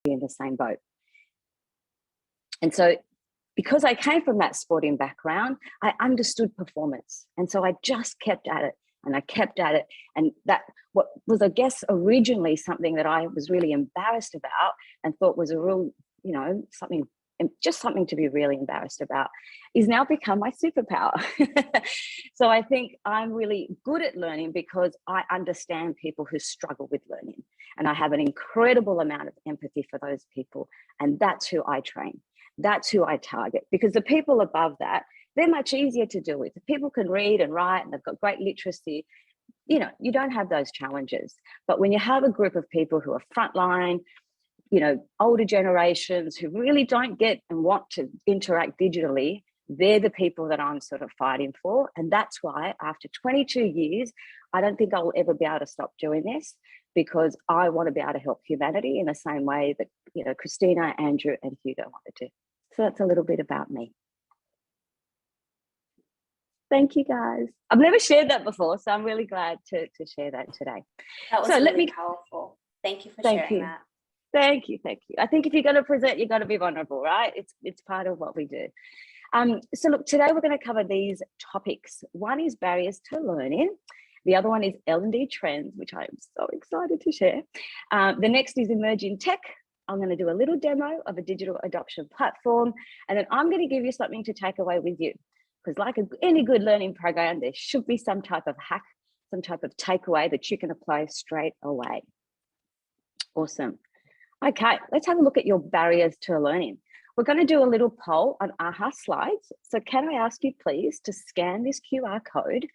in the same boat. And so because I came from that sporting background, I understood performance. And so I just kept at it and I kept at it. And that what was, I guess, originally something that I was really embarrassed about and thought was a real, you know, something, just something to be really embarrassed about, is now become my superpower. So I think I'm really good at learning because I understand people who struggle with learning. And I have an incredible amount of empathy for those people. And that's who I train. That's who I target, because the people above that, they're much easier to deal with. If people can read and write and they've got great literacy, you know, you don't have those challenges. But when you have a group of people who are frontline, you know, older generations who really don't get and want to interact digitally, they're the people that I'm sort of fighting for. And that's why after 22 years, I don't think I'll ever be able to stop doing this, because I want to be able to help humanity in the same way that, you know, Christina, Andrew, and Hugo wanted to. So that's a little bit about me. Thank you, guys. I've never shared that before, so I'm really glad to share that today. That was really powerful. Thank you for sharing that. Thank you. I think if you're going to present, you've got to be vulnerable, right? It's part of what we do. So look, today we're going to cover these topics. One is barriers to learning. The other one is L&D trends, which I'm so excited to share. The next is emerging tech. I'm going to do a little demo of a digital adoption platform, and then I'm going to give you something to take away with you. Because like any good learning program, there should be some type of hack, some type of takeaway that you can apply straight away. Awesome. Okay, let's have a look at your barriers to learning. We're going to do a little poll on AHA slides. So can I ask you please to scan this QR code,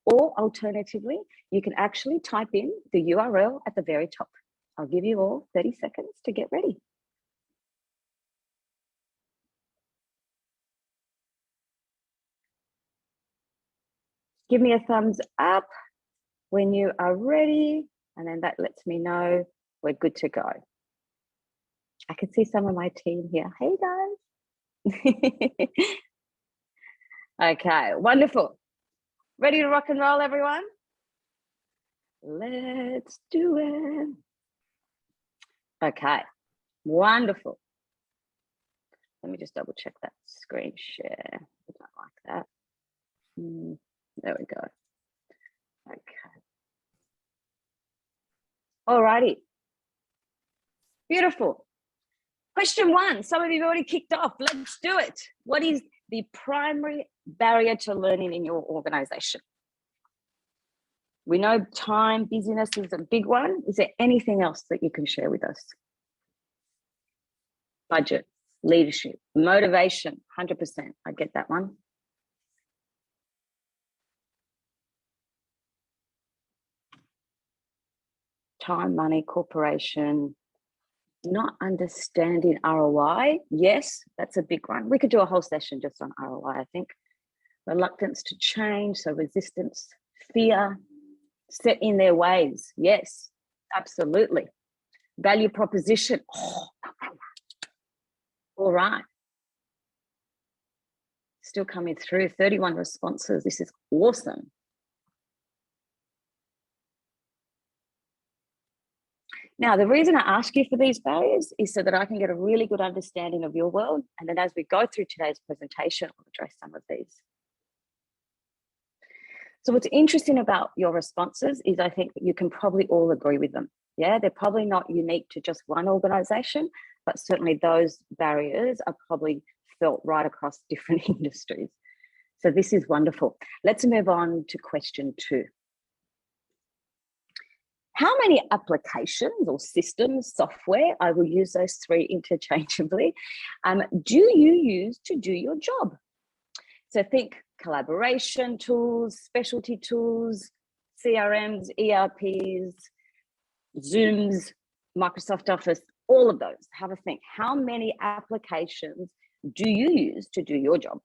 or alternatively, you can actually type in the URL at the very top. I'll give you all 30 seconds to get ready. Give me a thumbs up when you are ready, and then that lets me know we're good to go. I can see some of my team here. Hey, guys. Okay, wonderful. Ready to rock and roll, everyone? Let's do it. Okay, wonderful. Let me just double check that screen share. I don't like that. There we go. Okay. All righty. Beautiful. Question one. Some of you have already kicked off. Let's do it. What is the primary barrier to learning in your organization? We know time, busyness is a big one. Is there anything else that you can share with us? Budget, leadership, motivation, 100%. I get that one. Time, money, corporation, not understanding ROI. Yes, that's a big one. We could do a whole session just on ROI, I think. Reluctance to change, so resistance, fear, set in their ways. Yes, absolutely. Value proposition. Oh. All right. Still coming through, 31 responses. This is awesome. Now, the reason I ask you for these barriers is so that I can get a really good understanding of your world. And then as we go through today's presentation, I'll address some of these. So what's interesting about your responses is I think that you can probably all agree with them. Yeah, they're probably not unique to just one organization, but certainly those barriers are probably felt right across different industries. So this is wonderful. Let's move on to question 2. How many applications or systems, software, I will use those 3 interchangeably, do you use to do your job? So think collaboration tools, specialty tools, CRMs, ERPs, Zooms, Microsoft Office, all of those. Have a think. How many applications do you use to do your job?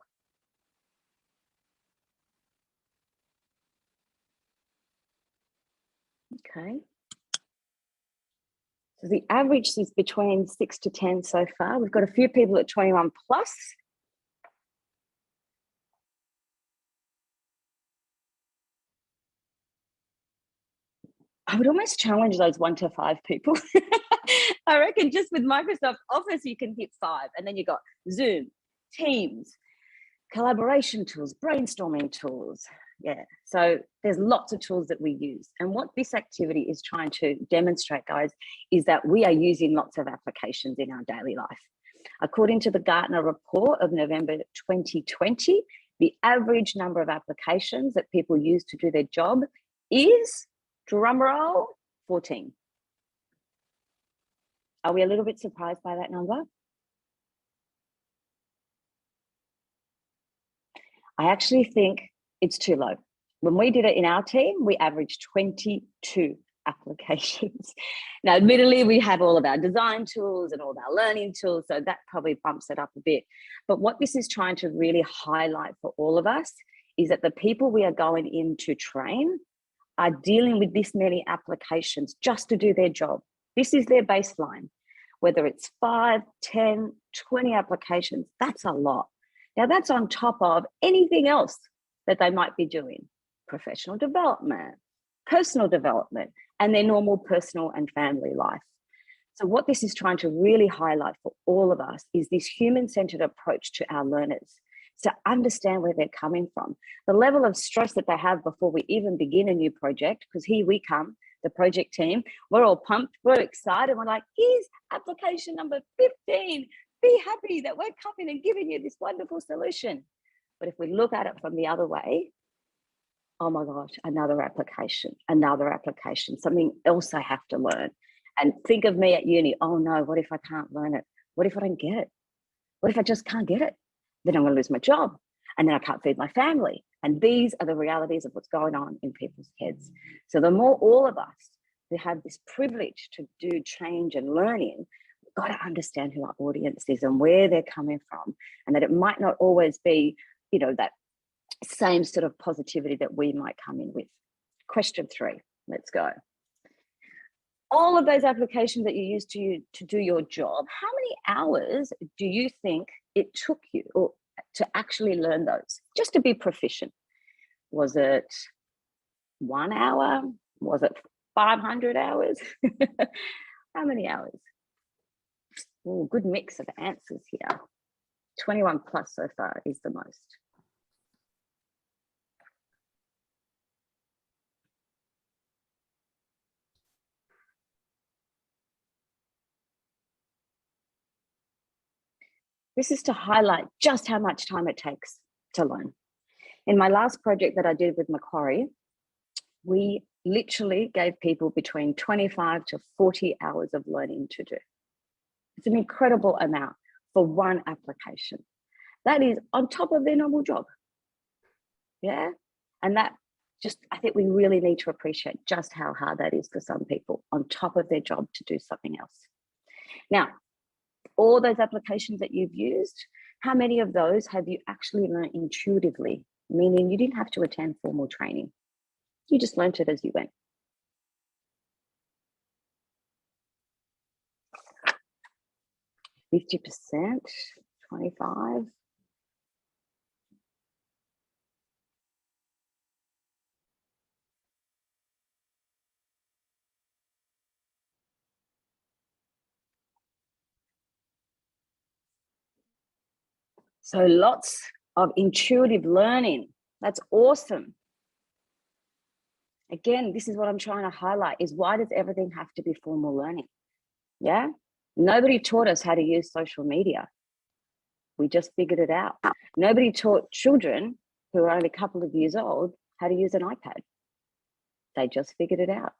Okay. So the average is between 6 to 10 so far. We've got a few people at 21 plus. I would almost challenge those 1 to 5 people. I reckon just with Microsoft Office, you can hit 5. And then you've got Zoom, Teams, collaboration tools, brainstorming tools. Yeah, so there's lots of tools that we use. And what this activity is trying to demonstrate, guys, is that we are using lots of applications in our daily life. According to the Gartner report of November 2020, the average number of applications that people use to do their job is, drumroll, 14. Are we a little bit surprised by that number? I actually think it's too low. When we did it in our team, we averaged 22 applications. Now, admittedly, we have all of our design tools and all of our learning tools, so that probably bumps it up a bit. But what this is trying to really highlight for all of us is that the people we are going in to train are dealing with this many applications just to do their job. This is their baseline. Whether it's 5, 10, 20 applications, that's a lot. Now, that's on top of anything else that they might be doing: professional development, personal development, and their normal personal and family life. So what this is trying to really highlight for all of us is this human-centered approach to our learners, to understand where they're coming from, the level of stress that they have before we even begin a new project, because here we come, the project team, we're all pumped, we're excited, we're like, here's application number 15. Be happy that we're coming and giving you this wonderful solution. But if we look at it from the other way, oh my gosh, another application, something else I have to learn. And think of me at uni, oh no, what if I can't learn it? What if I don't get it? What if I just can't get it? Then I'm going to lose my job, and then I can't feed my family. And these are the realities of what's going on in people's heads. So the more all of us who have this privilege to do change and learning, we've got to understand who our audience is and where they're coming from, and that it might not always be, that same sort of positivity that we might come in with. Question 3, let's go. All of those applications that you use to do your job, how many hours do you think it took you to actually learn those, just to be proficient? Was it 1 hour? Was it 500 hours? How many hours? Oh, good mix of answers here. 21 plus so far is the most. This is to highlight just how much time it takes to learn. In my last project that I did with Macquarie, we literally gave people between 25 to 40 hours of learning to do. It's an incredible amount for one application. That is on top of their normal job. Yeah. And that I think we really need to appreciate just how hard that is for some people on top of their job to do something else. Now, all those applications that you've used, how many of those have you actually learned intuitively? Meaning you didn't have to attend formal training. You just learned it as you went. %, 25%. So lots of intuitive learning. That's awesome. Again, this is what I'm trying to highlight, is why does everything have to be formal learning? Yeah. Nobody taught us how to use social media. We just figured it out. Nobody taught children who are only a couple of years old how to use an iPad. They just figured it out.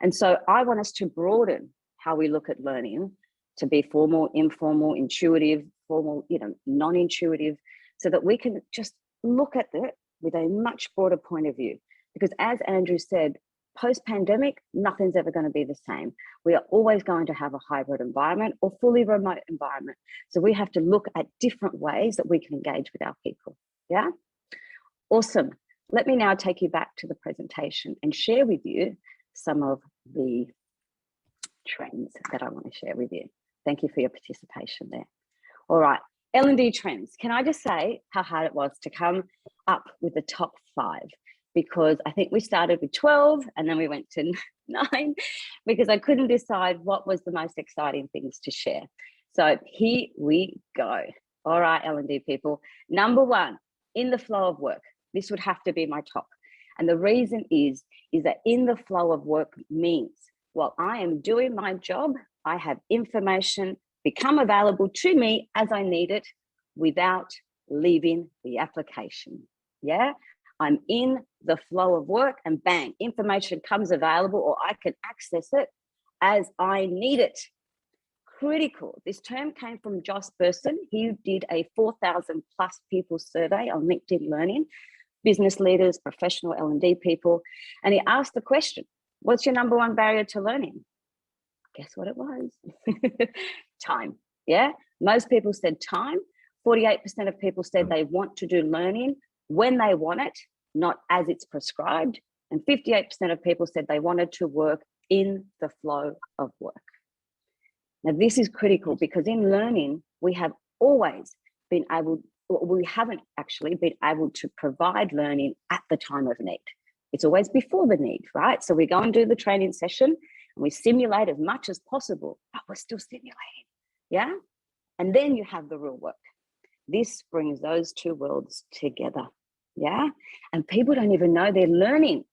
And so I want us to broaden how we look at learning to be formal, informal, intuitive, formal, non-intuitive, so that we can just look at it with a much broader point of view. Because as Andrew said, post-pandemic, nothing's ever going to be the same. We are always going to have a hybrid environment or fully remote environment. So we have to look at different ways that we can engage with our people. Yeah? Awesome. Let me now take you back to the presentation and share with you some of the trends that I want to share with you. Thank you for your participation there. All right, L&D trends. Can I just say how hard it was to come up with the top 5? because I think we started with 12 and then we went to 9 because I couldn't decide what was the most exciting things to share. So here we go. All right, L&D people. Number 1, in the flow of work. This would have to be my top. And the reason is that in the flow of work means while I am doing my job, I have information become available to me as I need it without leaving the application. Yeah, I'm in the flow of work and bang, information comes available or I can access it as I need it. Critical. This term came from Joss Bersin. He did a 4,000 plus people survey on LinkedIn Learning, business leaders, professional L&D people. And he asked the question, what's your number 1 barrier to learning? Guess what it was? Time. Yeah. Most people said time. 48% of people said they want to do learning when they want it, not as it's prescribed. And 58% of people said they wanted to work in the flow of work. Now, this is critical because in learning, we have always been able, we haven't actually been able to provide learning at the time of need. It's always before the need, right? So we go and do the training session and we simulate as much as possible, but we're still simulating, yeah? And then you have the real work. This brings those two worlds together, yeah? And people don't even know they're learning.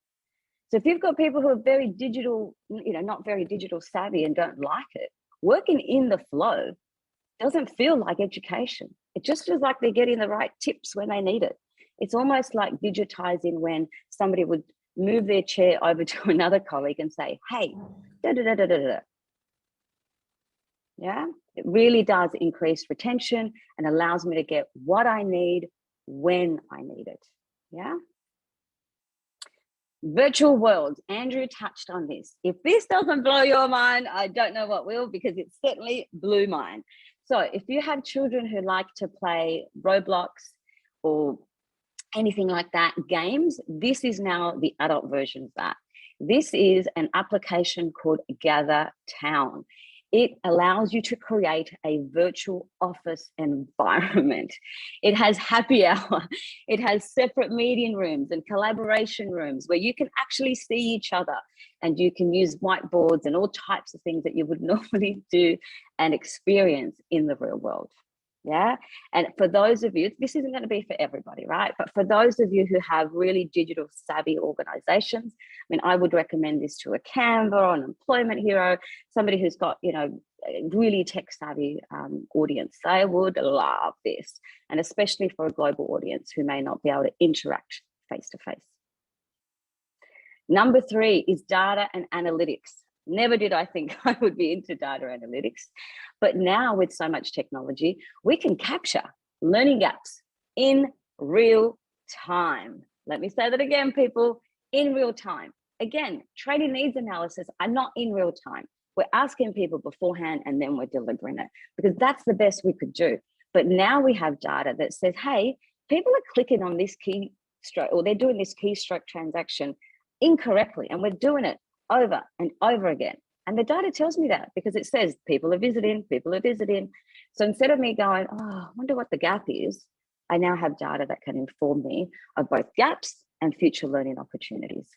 So if you've got people who are very digital, not very digital savvy and don't like it, working in the flow doesn't feel like education. It just feels like they're getting the right tips when they need it. It's almost like digitizing when somebody would move their chair over to another colleague and say, hey, da da da da da da. Yeah, it really does increase retention and allows me to get what I need when I need it. Yeah. Virtual worlds. Andrew touched on this. If this doesn't blow your mind, I don't know what will, because it certainly blew mine. So if you have children who like to play Roblox or anything like that, games, this is now the adult version of that. This is an application called Gather Town. It allows you to create a virtual office environment. It has happy hour. It has separate meeting rooms and collaboration rooms where you can actually see each other, and you can use whiteboards and all types of things that you would normally do and experience in the real world. Yeah. And for those of you, this isn't going to be for everybody, right? But for those of you who have really digital savvy organizations, I mean, I would recommend this to a Canva or an Employment Hero, somebody who's got, a really tech savvy audience. They would love this. And especially for a global audience who may not be able to interact face to face. Number 3 is data and analytics. Never did I think I would be into data analytics, but now with so much technology, we can capture learning gaps in real time. Let me say that again, people, in real time. Again, training needs analysis are not in real time. We're asking people beforehand and then we're delivering it, because that's the best we could do. But now we have data that says, hey, people are clicking on this keystroke, or they're doing this keystroke transaction incorrectly, and we're doing it over and over again. And the data tells me that, because it says people are visiting. So instead of me going, oh, I wonder what the gap is, I now have data that can inform me of both gaps and future learning opportunities.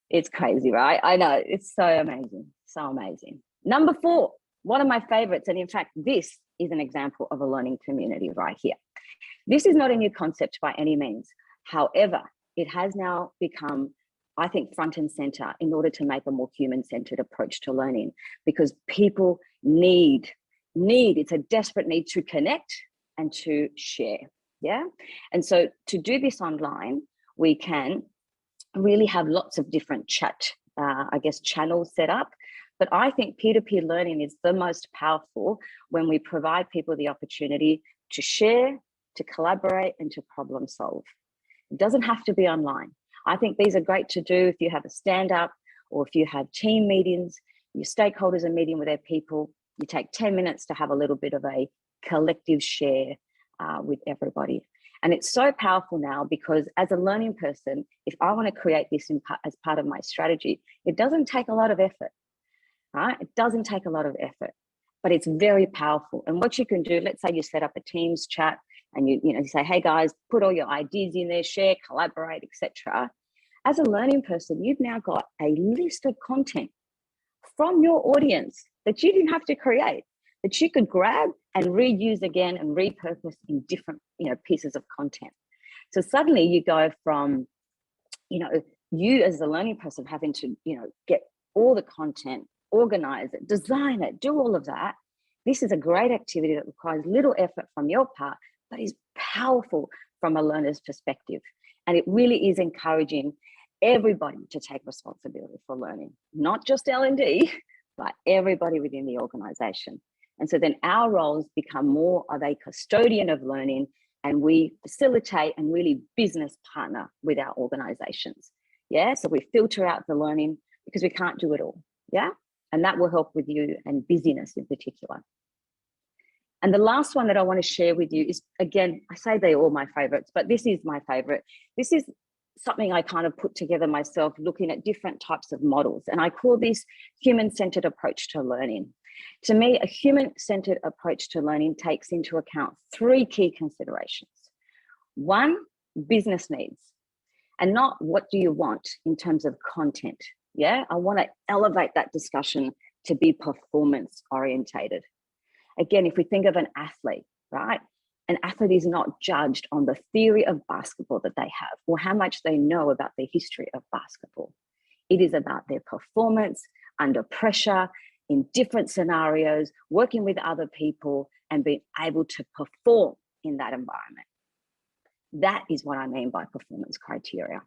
It's crazy, right? I know, it's so amazing, so amazing. Number 4, one of my favorites, and in fact, this is an example of a learning community right here. This is not a new concept by any means. However, it has now become, I think, front and center in order to make a more human-centered approach to learning, because people need, it's a desperate need to connect and to share, yeah? And so to do this online, we can really have lots of different channels set up. But I think peer-to-peer learning is the most powerful when we provide people the opportunity to share, to collaborate, and to problem solve. It doesn't have to be online. I think these are great to do if you have a stand-up, or if you have team meetings, your stakeholders are meeting with their people, you take 10 minutes to have a little bit of a collective share with everybody. And it's so powerful now, because as a learning person, if I want to create this as part of my strategy, it doesn't take a lot of effort, right? It doesn't take a lot of effort, but it's very powerful. And what you can do, let's say you set up a Teams chat, and you say, hey guys, put all your ideas in there, share, collaborate, etc. As a learning person, you've now got a list of content from your audience that you didn't have to create, that you could grab and reuse again and repurpose in different pieces of content. So suddenly you go from you as a learning person having to get all the content, organize it, design it, do all of that. This is a great activity that requires little effort from your part, but is powerful from a learner's perspective. And it really is encouraging everybody to take responsibility for learning, not just L&D, but everybody within the organization. And so then our roles become more of a custodian of learning, and we facilitate and really business partner with our organizations. Yeah, so we filter out the learning because we can't do it all. Yeah, and that will help with you and busyness in particular. And the last one that I want to share with you is, again, I say they're all my favorites, but this is my favorite. This is something I kind of put together myself, looking at different types of models. And I call this human-centered approach to learning. To me, a human-centered approach to learning takes into account 3 key considerations. 1, business needs, and not what do you want in terms of content. Yeah, I want to elevate that discussion to be performance orientated. Again, if we think of an athlete, right? An athlete is not judged on the theory of basketball that they have or how much they know about the history of basketball. It is about their performance under pressure, in different scenarios, working with other people and being able to perform in that environment. That is what I mean by performance criteria.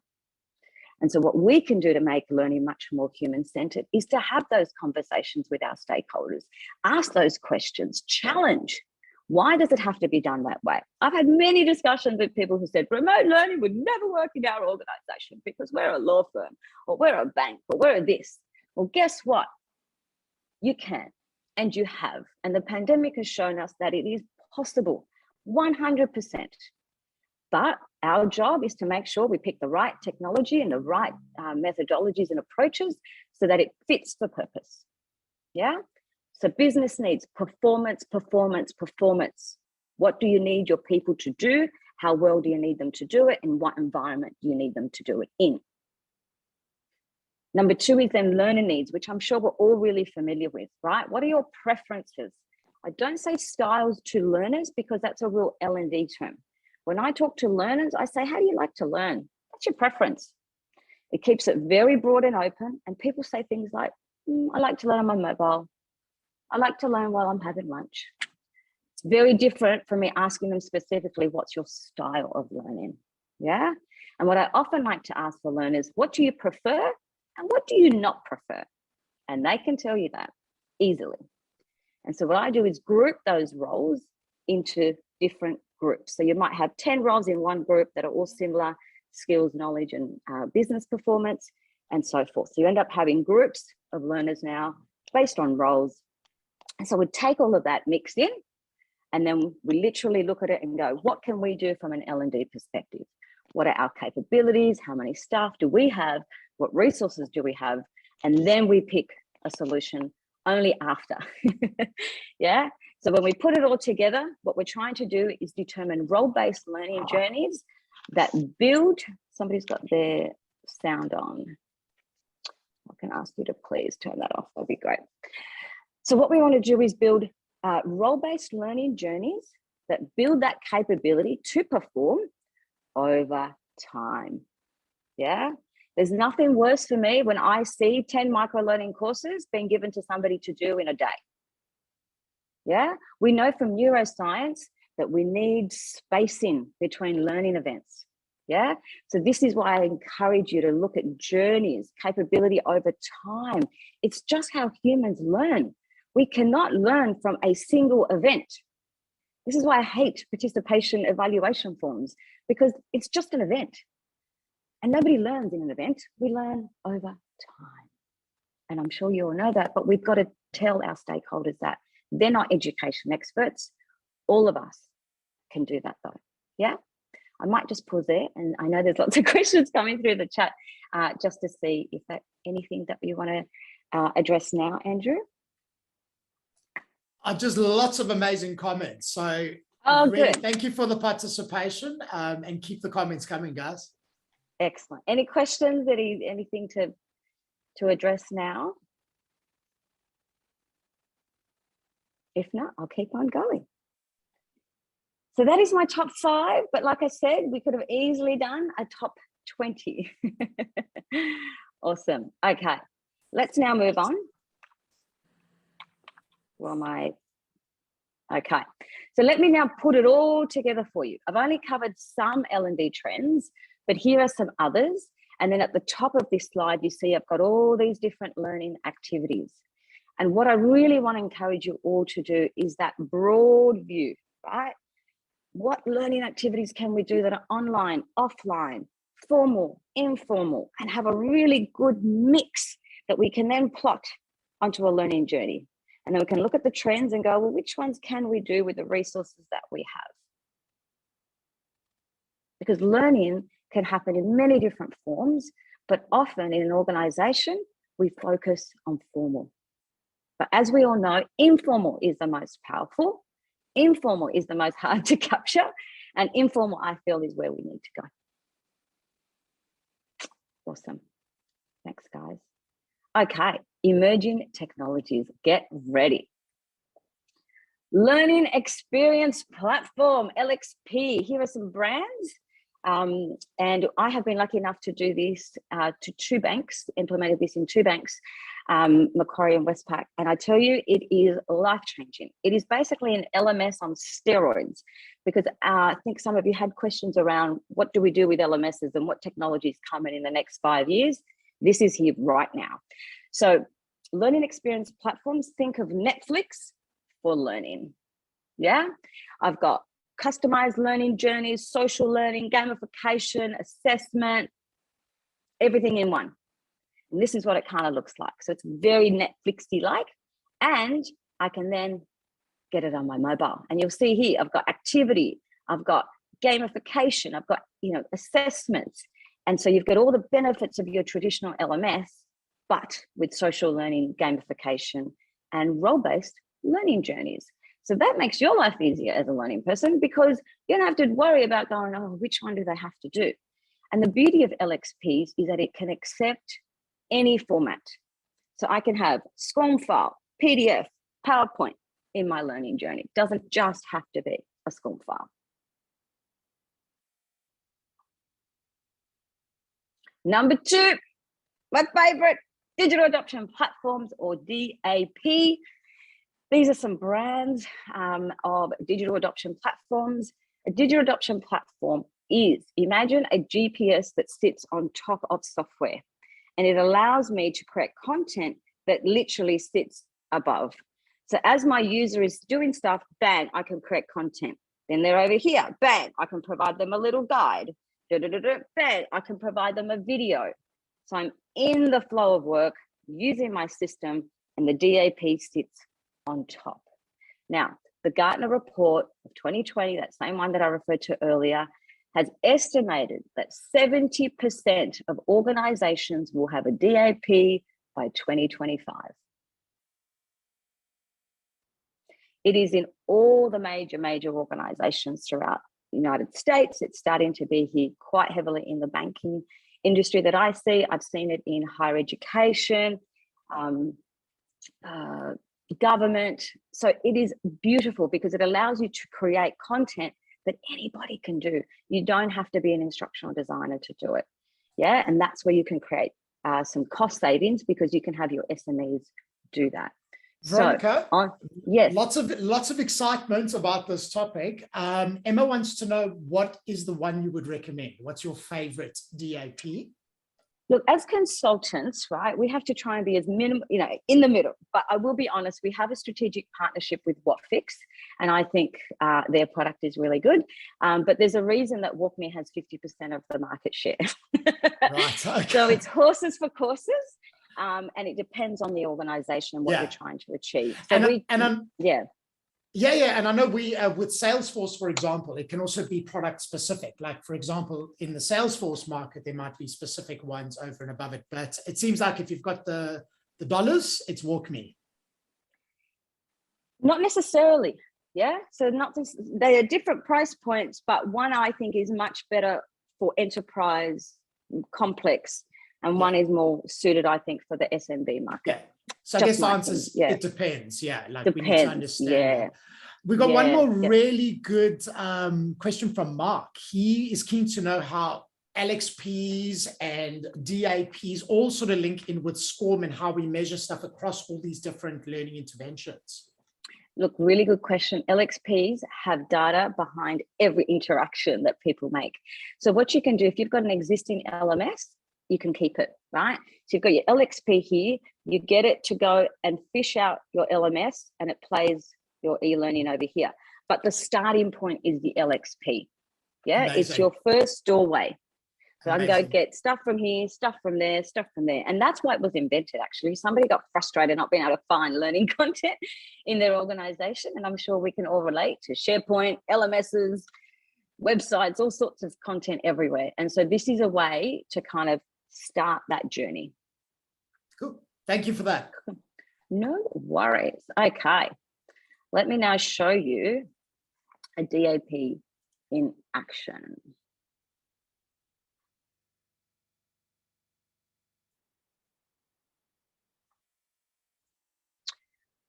And so what we can do to make learning much more human-centered is to have those conversations with our stakeholders, ask those questions, challenge. Why does it have to be done that way? I've had many discussions with people who said remote learning would never work in our organization because we're a law firm or we're a bank or we're this. Well, guess what? You can, and you have. And the pandemic has shown us that it is possible, 100%. But our job is to make sure we pick the right technology and the right methodologies and approaches so that it fits the purpose. Yeah. So business needs performance, performance, performance. What do you need your people to do? How well do you need them to do it? And what environment do you need them to do it in? Number 2 is then learner needs, which I'm sure we're all really familiar with, right? What are your preferences? I don't say styles to learners because that's a real L&D term. When I talk to learners, I say, how do you like to learn? What's your preference? It keeps it very broad and open. And people say things like, I like to learn on my mobile. I like to learn while I'm having lunch. It's very different from me asking them specifically, what's your style of learning? Yeah. And what I often like to ask for learners, what do you prefer and what do you not prefer? And they can tell you that easily. And so what I do is group those roles into different groups. So you might have 10 roles in one group that are all similar, skills, knowledge, and business performance, and so forth. So you end up having groups of learners now based on roles. And so we take all of that mixed in, and then we literally look at it and go, what can we do from an L&D perspective? What are our capabilities? How many staff do we have? What resources do we have? And then we pick a solution only after. Yeah. So when we put it all together, what we're trying to do is determine role-based learning journeys that build, somebody's got their sound on. I can ask you to please turn that off. That'd be great. So what we want to do is build role-based learning journeys that build that capability to perform over time. Yeah. There's nothing worse for me when I see 10 micro-learning courses being given to somebody to do in a day. Yeah, we know from neuroscience that we need spacing between learning events. Yeah, so this is why I encourage you to look at journeys, capability over time. It's just how humans learn. We cannot learn from a single event. This is why I hate participation evaluation forms, because it's just an event. And nobody learns in an event, we learn over time. And I'm sure you all know that, but we've got to tell our stakeholders that. They're not education experts. All of us can do that though, yeah? I might just pause there, and I know there's lots of questions coming through the chat just to see if that's anything that we want to address now, Andrew. Just lots of amazing comments. So Oh, really, good. thank you for the participation, and keep the comments coming, guys. Excellent. Any questions? Anything to address now? If not, I'll keep on going. So that is my top 5. But like I said, we could have easily done a top 20. Awesome. Okay, let's now move on. Okay, so let me now put it all together for you. I've only covered some L&D trends, but here are some others. And then at the top of this slide, you see I've got all these different learning activities. And what I really want to encourage you all to do is that broad view, right? What learning activities can we do that are online, offline, formal, informal, and have a really good mix that we can then plot onto a learning journey? And then we can look at the trends and go, well, which ones can we do with the resources that we have? Because learning can happen in many different forms, but often in an organization, we focus on formal. But as we all know, informal is the most powerful. Informal is the most hard to capture. And informal, I feel, is where we need to go. Awesome. Thanks, guys. Okay, emerging technologies. Get ready. Learning Experience Platform, LXP. Here are some brands. And I have been lucky enough to do this to 2 banks, implemented this in 2 banks, Macquarie and Westpac. And I tell you, it is life-changing. It is basically an LMS on steroids, because I think some of you had questions around what do we do with LMSs and what technologies come in the next 5 years. This is here right now. So learning experience platforms, think of Netflix for learning. Yeah, I've got customized learning journeys, social learning, gamification, assessment, everything in one. And this is what it kind of looks like. So it's very Netflixy-like, and I can then get it on my mobile. And you'll see here, I've got activity, I've got gamification, I've got, assessments. And so you've got all the benefits of your traditional LMS, but with social learning, gamification, and role-based learning journeys. So that makes your life easier as a learning person, because you don't have to worry about going, oh, which one do they have to do? And the beauty of LXPs is that it can accept any format. So I can have SCORM file, PDF, PowerPoint in my learning journey. It doesn't just have to be a SCORM file. Number 2, my favorite, digital adoption platforms, or DAP. These are some brands of digital adoption platforms. A digital adoption platform is, imagine a GPS that sits on top of software, and it allows me to create content that literally sits above. So as my user is doing stuff, bang, I can create content. Then they're over here, bang, I can provide them a little guide. Bang, I can provide them a video. So I'm in the flow of work using my system, and the DAP sits on top. Now, the Gartner report of 2020, that same one that I referred to earlier, has estimated that 70% of organizations will have a DAP by 2025. It is in all the major organizations throughout the United States. It's starting to be here quite heavily in the banking industry that I see. I've seen it in higher education, government. So it is beautiful because it allows you to create content that anybody can do. You don't have to be an instructional designer to do it. Yeah, and that's where you can create some cost savings, because you can have your SMEs do that. Veronica, yes, lots of excitement about this topic. Emma wants to know, what is the one you would recommend? What's your favorite DAP? Look, as consultants, right, we have to try and be as minimal, in the middle. But I will be honest, we have a strategic partnership with WhatFix, and I think their product is really good. But there's a reason that WalkMe has 50% of the market share. Right. Okay. So it's horses for courses, and it depends on the organization and what you're trying to achieve. So Yeah, and I know we with Salesforce, for example, it can also be product specific. Like, for example, in the Salesforce market, there might be specific ones over and above it. But it seems like if you've got the dollars, it's WalkMe. Not necessarily. Yeah, so not just, they are different price points, but one I think is much better for enterprise, complex, and one is more suited, I think, for the SMB market. Yeah. So Just I guess the my answer is opinion. Yeah. it depends. Yeah, like Depends. we need to understand. Yeah. That. We got one more Yeah. really good question from Mark. He is keen to know how LXPs and DAPs all sort of link in with SCORM and how we measure stuff across all these different learning interventions. Look, really good question. LXPs have data behind every interaction that people make. So what you can do, if you've got an existing LMS, you can keep it, right? So you've got your LXP here, you get it to go and fish out your LMS and it plays your e-learning over here. But the starting point is the LXP. Yeah, Amazing. It's your first doorway. So Amazing. I can go get stuff from here, stuff from there, stuff from there. And that's why it was invented, actually. Somebody got frustrated not being able to find learning content in their organization. And I'm sure we can all relate to SharePoint, LMSs, websites, all sorts of content everywhere. And so this is a way to kind of start that journey. Cool. Thank you for that. No worries. Okay. Let me now show you a DAP in action.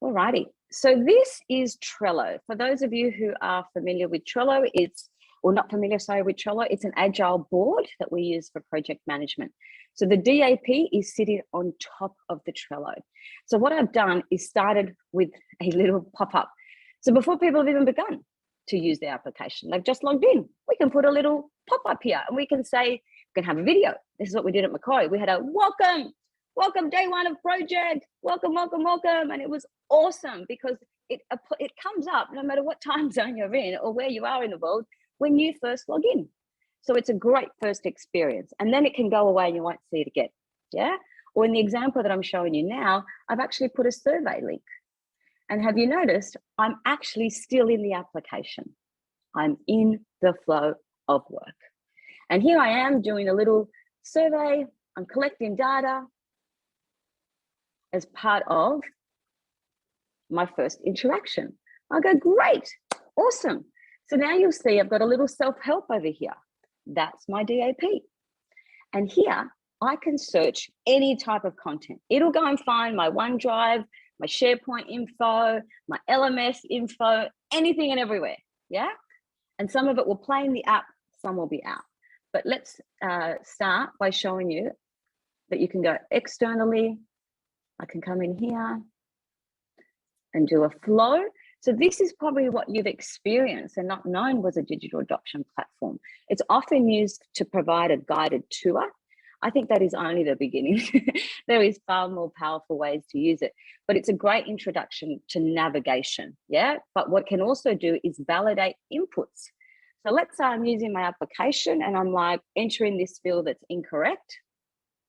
Alrighty, so this is Trello. For those of you who are familiar with Trello, or not familiar, sorry, with Trello, it's an agile board that we use for project management. So the DAP is sitting on top of the Trello. So what I've done is started with a little pop-up. So before people have even begun to use the application, they've just logged in. We can put a little pop-up here and we can say, we can have a video. This is what we did at Macquarie. We had a welcome day one of project, welcome. And it was awesome because it comes up no matter what time zone you're in or where you are in the world when you first log in. So it's a great first experience, and then it can go away and you won't see it again. Yeah. Or in the example that I'm showing you now, I've actually put a survey link. And have you noticed I'm actually still in the application? I'm in the flow of work. And here I am doing a little survey. I'm collecting data as part of my first interaction. I go, great, awesome. So now you'll see I've got a little self-help over here. That's my DAP. And here I can search any type of content. It'll go and find my OneDrive, my SharePoint info, my LMS info, anything and everywhere, yeah? And some of it will play in the app, some will be out. But let's start by showing you that you can go externally. I can come in here and do a flow. So this is probably what you've experienced and not known was a digital adoption platform. It's often used to provide a guided tour. I think that is only the beginning. There is far more powerful ways to use it, but it's a great introduction to navigation, yeah? But what it can also do is validate inputs. So let's say I'm using my application and I'm like entering this field that's incorrect,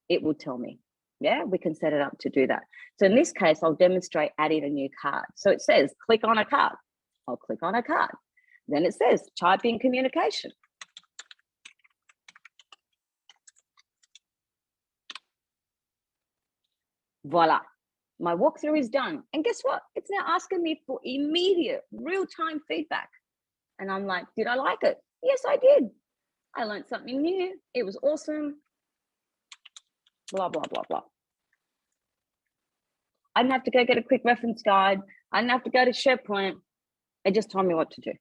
it will tell me. Yeah, we can set it up to do that. So in this case, I'll demonstrate adding a new card. So it says, click on a card. I'll click on a card. Then it says, type in communication. Voila, my walkthrough is done. And guess what? It's now asking me for immediate real-time feedback. And I'm like, did I like it? Yes, I did. I learned something new. It was awesome. Blah, blah, blah, blah. I didn't have to go get a quick reference guide. I didn't have to go to SharePoint. It just told me what to do.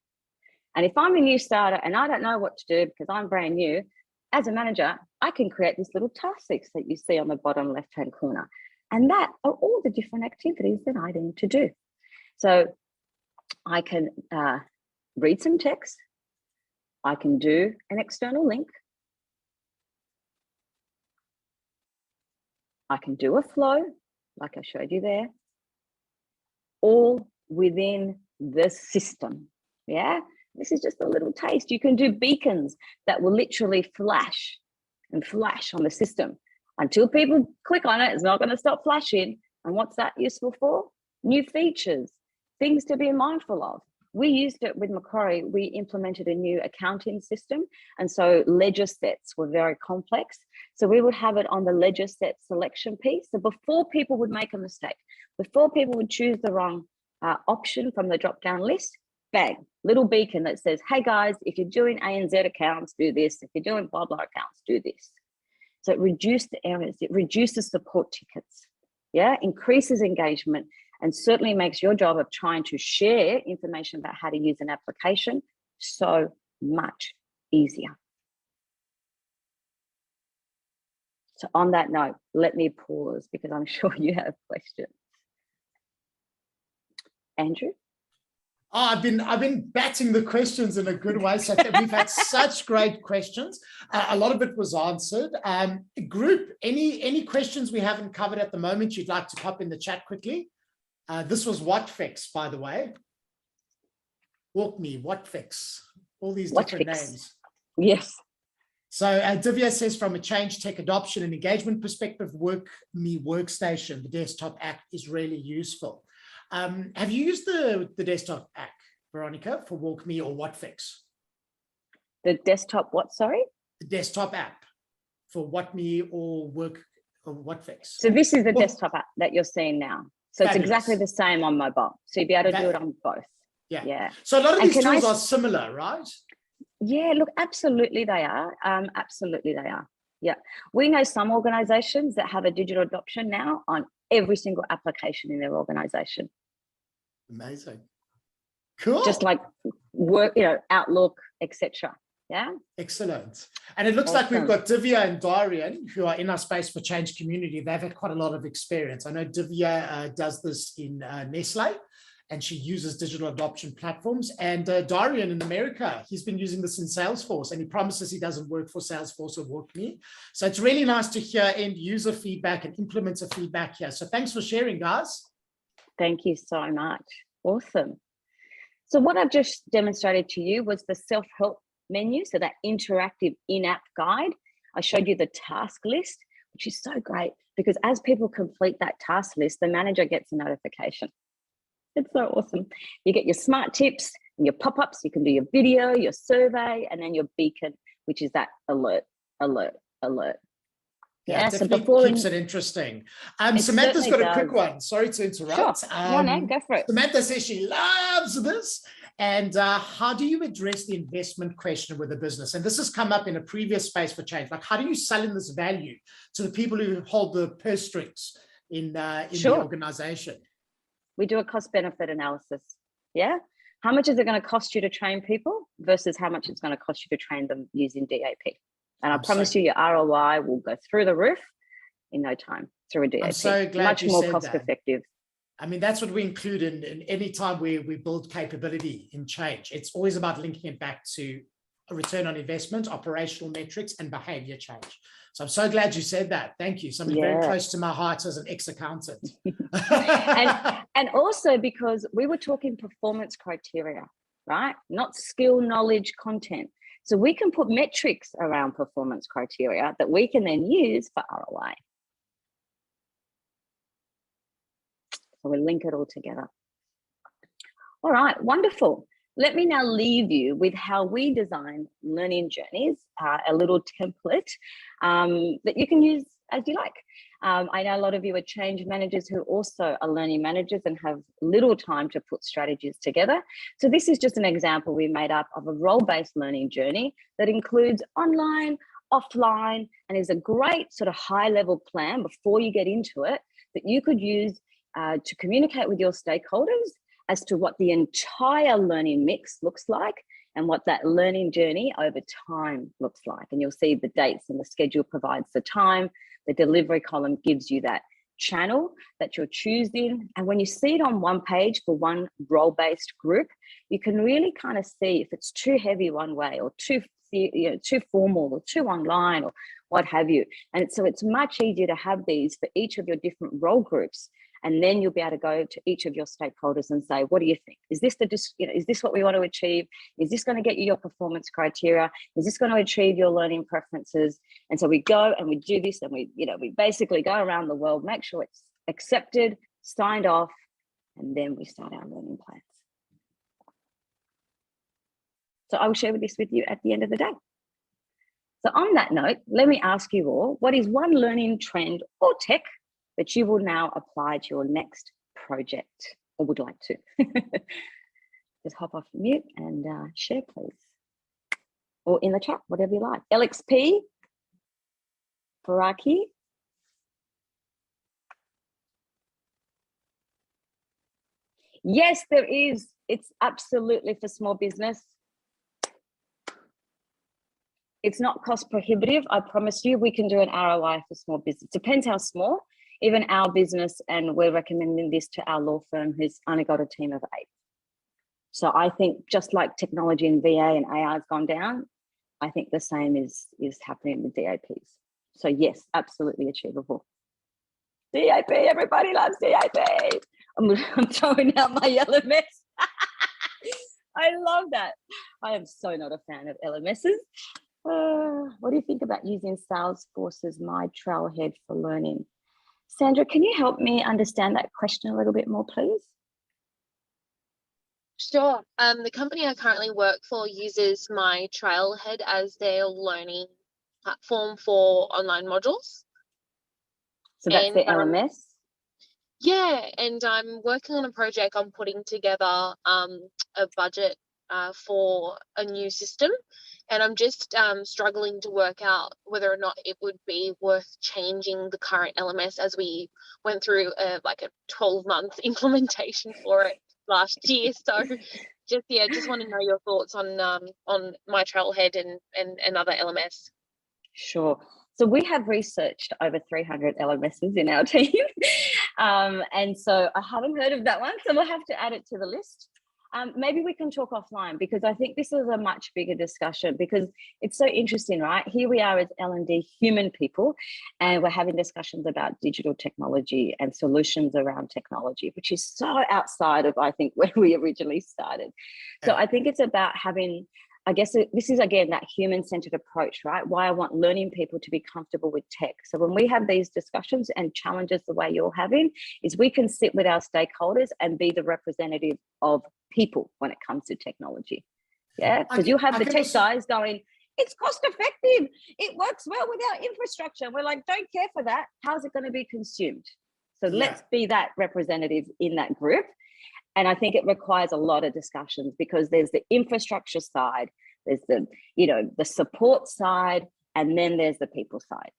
And if I'm a new starter and I don't know what to do because I'm brand new, as a manager, I can create this little task list that you see on the bottom left-hand corner. And that are all the different activities that I need to do. So I can read some text. I can do an external link. I can do a flow, like I showed you there, all within the system. Yeah, this is just a little taste. You can do beacons that will literally flash and flash on the system. Until people click on it, it's not going to stop flashing. And what's that useful for? New features, things to be mindful of. We used it with Macquarie. We implemented a new accounting system. And so ledger sets were very complex. So we would have it on the ledger set selection piece. So before people would make a mistake, before people would choose the wrong option from the drop-down list, bang, little beacon that says, hey guys, if you're doing ANZ accounts, do this. If you're doing blah, blah accounts, do this. So it reduces the errors, it reduces support tickets, yeah, increases engagement, and certainly makes your job of trying to share information about how to use an application so much easier. So on that note, let me pause because I'm sure you have questions. Andrew? Oh, I've been batting the questions in a good way. So we've had such great questions. A lot of it was answered. Group, any questions we haven't covered at the moment you'd like to pop in the chat quickly? This was What Fix, by the way. Walk me, What Fix? All these different names. Yes. So Divya says, from a change tech adoption and engagement perspective, WorkMe Workstation, the desktop app is really useful. Have you used the desktop app, Veronica, for WalkMe or What Fix? The desktop what, sorry? The desktop app for WhatMe or What Fix. So this is the desktop app that you're seeing now. So Fabulous. It's exactly the same on mobile. So you'll be able to do it on both. Yeah. So a lot of these tools are similar, right? Yeah, look, absolutely they are. Absolutely they are. Yeah. We know some organizations that have a digital adoption now on every single application in their organization. Amazing. Cool. Just like work, Outlook, etc. Yeah. Excellent. And it looks like we've got Divya and Darian, who are in our Space for Change community. They've had quite a lot of experience. I know Divya does this in Nestle, and she uses digital adoption platforms. And Darian in America, he's been using this in Salesforce, and he promises he doesn't work for Salesforce or WorkMe. So it's really nice to hear end user feedback and implementer feedback here. So thanks for sharing, guys. Thank you so much. Awesome. So what I've just demonstrated to you was the self-help menu, so that interactive in-app guide. I showed you the task list, which is so great because as people complete that task list, the manager gets a notification. It's so awesome. You get your smart tips and your pop-ups. You can do your video, your survey, and then your beacon, which is that alert. Yeah, so definitely keeps it interesting. Samantha's got a quick one. Sorry to interrupt. Sure. No, go for it. Samantha says she loves this. And how do you address the investment question with a business? And this has come up in a previous Space for Change. Like, how do you sell in this value to the people who hold the purse strings in the organization? We do a cost benefit analysis. Yeah. How much is it going to cost you to train people versus how much it's going to cost you to train them using DAP? And I promise you, your ROI will go through the roof in no time through a DAP. I'm so glad much you more said cost that. effective. I mean, that's what we include in any time we build capability in change. It's always about linking it back to a return on investment, operational metrics, and behavior change. So I'm so glad you said that. Thank you. Something very close to my heart as an ex-accountant. and also because we were talking performance criteria, right? Not skill, knowledge, content. So we can put metrics around performance criteria that we can then use for ROI. So we link it all together. All right, wonderful. Let me now leave you with how we design learning journeys, a little template that you can use as you like. I know a lot of you are change managers who also are learning managers and have little time to put strategies together. So this is just an example we made up of a role-based learning journey that includes online, offline, and is a great sort of high-level plan before you get into it that you could use to communicate with your stakeholders as to what the entire learning mix looks like and what that learning journey over time looks like. And you'll see the dates and the schedule provides the time. The delivery column gives you that channel that you're choosing. And when you see it on one page for one role-based group, you can really kind of see if it's too heavy one way or too formal or too online or what have you. And so it's much easier to have these for each of your different role groups. And then you'll be able to go to each of your stakeholders and say, what do you think? Is this is this what we want to achieve? Is this going to get you your performance criteria? Is this going to achieve your learning preferences? And so we go and we do this and we basically go around the world, make sure it's accepted, signed off, and then we start our learning plans. So I will share this with you at the end of the day. So on that note, let me ask you all, what is one learning trend or tech that you will now apply to your next project or would like to? just hop off mute and share, please. Or in the chat, whatever you like. LXP, Faraki. Yes, there is. It's absolutely for small business. It's not cost prohibitive. I promise you, we can do an ROI for small business. Depends how small. Even our business, and we're recommending this to our law firm who's only got a team of 8. So I think just like technology and VA and AI has gone down, I think the same is happening with DAPs. So yes, absolutely achievable. DAP, everybody loves DAP. I'm throwing out my LMS. I love that. I am so not a fan of LMSs. What do you think about using Salesforce's My Trailhead for learning? Sandra, can you help me understand that question a little bit more, please? Sure. The company I currently work for uses My Trailhead as their learning platform for online modules. So that's the LMS? Yeah, and I'm working on a project. I'm putting together a budget for a new system, and I'm just struggling to work out whether or not it would be worth changing the current LMS, as we went through like a 12-month implementation for it last year. So just want to know your thoughts on My Trailhead and other LMS. Sure. So we have researched over 300 LMSs in our team. And so I haven't heard of that one, so we'll have to add it to the list. Maybe we can talk offline, because I think this is a much bigger discussion, because it's so interesting, right? Here we are as L&D human people, and we're having discussions about digital technology and solutions around technology, which is so outside of, I think, where we originally started. So I think it's about having, I guess this is, again, that human-centered approach, right? Why I want learning people to be comfortable with tech. So when we have these discussions and challenges the way you're having, is we can sit with our stakeholders and be the representative of people when it comes to technology. Yeah, because you have the tech guys going, it's cost effective, it works well with our infrastructure. We're like, don't care for that. How's it going to be consumed? So let's be that representative in that group. And I think it requires a lot of discussions, because there's the infrastructure side, there's the, the support side, and then there's the people side.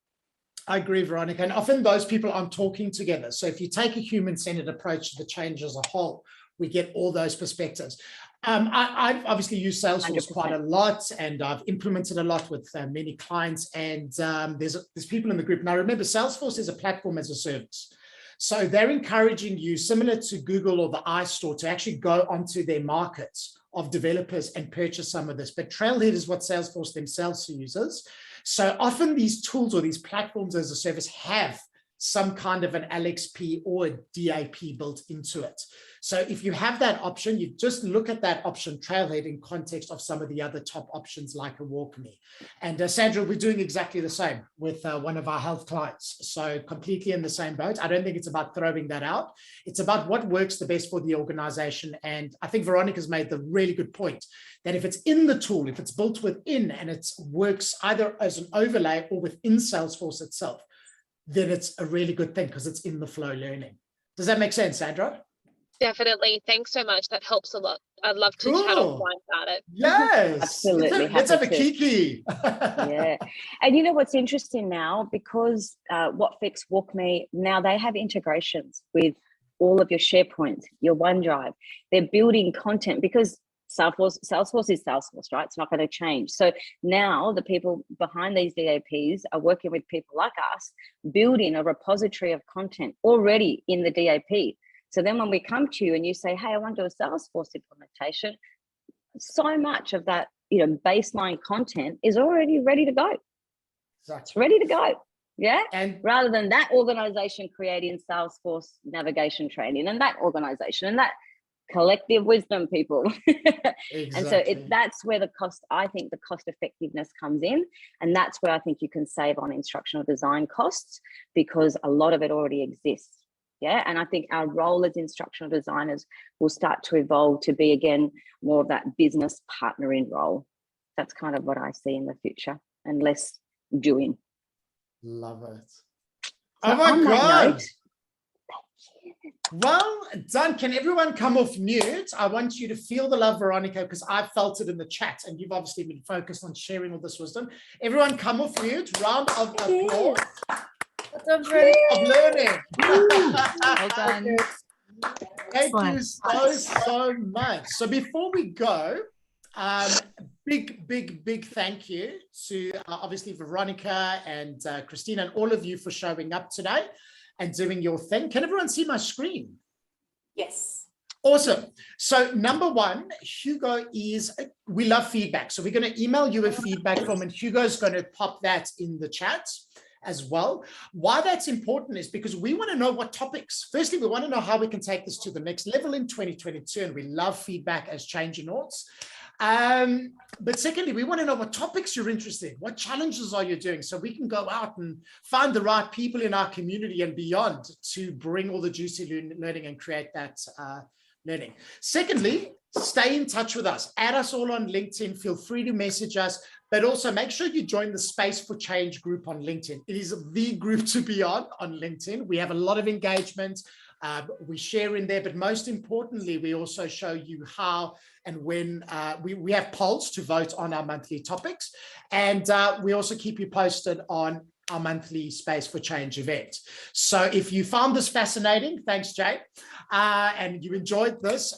I agree, Veronica. And often those people aren't talking together. So if you take a human-centered approach to the change as a whole, we get all those perspectives. I've obviously used Salesforce 100%. Quite a lot, and I've implemented a lot with many clients. And there's people in the group. Now, remember, Salesforce is a platform as a service. So they're encouraging you, similar to Google or the iStore, to actually go onto their markets of developers and purchase some of this. But Trailhead is what Salesforce themselves uses. So often these tools or these platforms as a service have some kind of an LXP or a DAP built into it. So if you have that option, you just look at that option Trailhead in context of some of the other top options like a WalkMe. And Sandra, we're doing exactly the same with one of our health clients. So completely in the same boat. I don't think it's about throwing that out. It's about what works the best for the organization. And I think Veronica's made the really good point that if it's in the tool, if it's built within and it works either as an overlay or within Salesforce itself, then it's a really good thing because it's in the flow learning. Does that make sense, Sandra? Definitely. Thanks so much. That helps a lot. I'd love to chat offline about it. Yes. Absolutely. Let's have a kiki. Yeah. And you know what's interesting now, because WhatFix, WalkMe, now they have integrations with all of your SharePoint, your OneDrive. They're building content because Salesforce is Salesforce, right? It's not going to change. So now the people behind these DAPs are working with people like us, building a repository of content already in the DAP. So then when we come to you and you say, hey, I want to do a Salesforce implementation, so much of that, baseline content is already ready to go. Exactly. It's ready to go. Yeah. And rather than that organization creating Salesforce navigation training and that organization and that collective wisdom, people. Exactly. And so that's where I think the cost effectiveness comes in. And that's where I think you can save on instructional design costs, because a lot of it already exists. Yeah. And I think our role as instructional designers will start to evolve to be, again, more of that business partnering role. That's kind of what I see in the future, and less doing. Love it. So oh my God. Well done. Can everyone come off mute? I want you to feel the love, Veronica, because I felt it in the chat, and you've obviously been focused on sharing all this wisdom. Everyone come off mute. Round of applause. Of learning. Well done. Thank you so much. So before we go, big thank you to obviously Veronica and Christina and all of you for showing up today and doing your thing. Can everyone see my screen? Yes. Awesome. So number one, Hugo we love feedback. So we're going to email you a feedback form, and Hugo's going to pop that in the chat as well. Why that's important is because we want to know what topics. Firstly, we want to know how we can take this to the next level in 2022, and we love feedback as change in noughts. But secondly, we want to know what topics you're interested in. What challenges are you doing? So we can go out and find the right people in our community and beyond to bring all the juicy learning and create that learning. Secondly, stay in touch with us. Add us all on LinkedIn. Feel free to message us, but also make sure you join the Space for Change group on LinkedIn. It is the group to be on LinkedIn. We have a lot of engagement. We share in there, but most importantly, we also show you how and when we have polls to vote on our monthly topics. And we also keep you posted on our monthly Space for Change event. So if you found this fascinating, thanks, Jay, and you enjoyed this,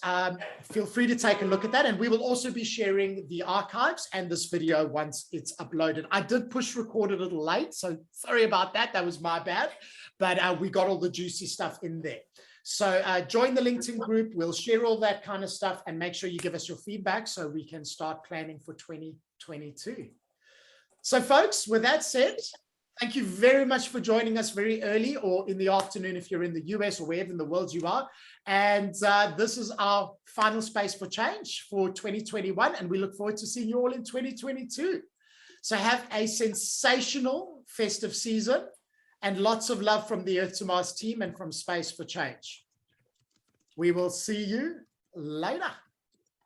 feel free to take a look at that. And we will also be sharing the archives and this video once it's uploaded. I did push record a little late, so sorry about that. That was my bad. But we got all the juicy stuff in there. So join the LinkedIn group. We'll share all that kind of stuff, and make sure you give us your feedback so we can start planning for 2022. So folks, with that said, thank you very much for joining us very early or in the afternoon if you're in the US or wherever in the world you are. And this is our final Space for Change for 2021. And we look forward to seeing you all in 2022. So have a sensational festive season, and lots of love from the Earth to Mars team and from Space for Change. We will see you later.